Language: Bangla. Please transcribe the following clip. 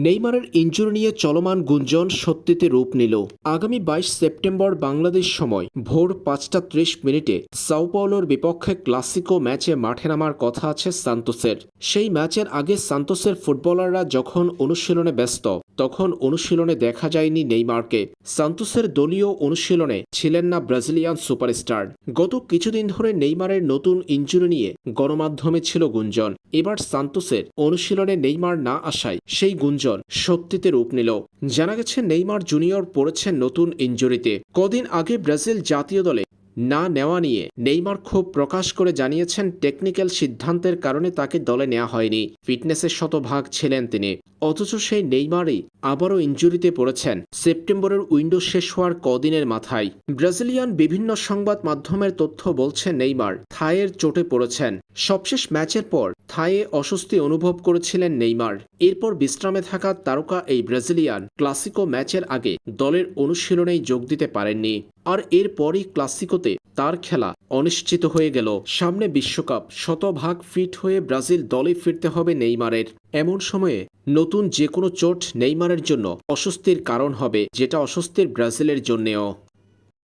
নেইমারের ইনজুরি নিয়ে চলমান গুঞ্জন সত্যিতে রূপ নিল। আগামী ২২ সেপ্টেম্বর বাংলাদেশ সময় ভোর ৫টা ৩০ সাও পাওলোর বিপক্ষে ক্লাসিকো ম্যাচে মাঠে নামার কথা আছে সান্তোসের। সেই ম্যাচের আগে সান্তোসের ফুটবলাররা যখন অনুশীলনে ব্যস্ত, তখন অনুশীলনে দেখা যায়নি নেইমারকে। সান্তোসের দলীয় অনুশীলনে ছিলেন না ব্রাজিলিয়ান সুপারস্টার। গত কিছুদিন ধরে নেইমারের নতুন ইনজুরি নিয়ে গণমাধ্যমে ছিল গুঞ্জন। এবার সান্তোসের অনুশীলনে নেইমার না আসায় সেই গুঞ্জন সত্যিতে রূপ নিল। জানা গেছে নেইমার জুনিয়র পড়েছেন নতুন ইনজুরিতে। কদিন আগে ব্রাজিল জাতীয় দলে না নেওয়া নিয়ে নেইমার ক্ষোভ প্রকাশ করে জানিয়েছেন টেকনিক্যাল সিদ্ধান্তের কারণে তাকে দলে নেওয়া হয়নি। ফিটনেসের শতভাগ ছিলেন তিনি। অথচ সেই নেইমারই আবারও ইনজুরিতে পড়েছেন সেপ্টেম্বরের উইন্ডো শেষ হওয়ার কদিনের মাথায়। ব্রাজিলিয়ান বিভিন্ন সংবাদ মাধ্যমের তথ্য বলছে নেইমার থাইয়ের চোটে পড়েছেন। সবশেষ ম্যাচের পর থাইয়ে অস্বস্তি অনুভব করেছিলেন নেইমার। এরপর বিশ্রামে থাকা তারকা এই ব্রাজিলিয়ান ক্লাসিকো ম্যাচের আগে দলের অনুশীলনেই যোগ দিতে পারেননি। আর এরপরই ক্লাসিকোতে তার খেলা অনিশ্চিত হয়ে গেল। সামনে বিশ্বকাপ, শতভাগ ফিট হয়ে ব্রাজিল দলে ফিরতে হবে নেইমারের। এমন সময়ে নতুন যে কোনো চোট নেইমারের জন্য অস্বস্তির কারণ হবে, যেটা অস্বস্তির ব্রাজিলের জন্যেও।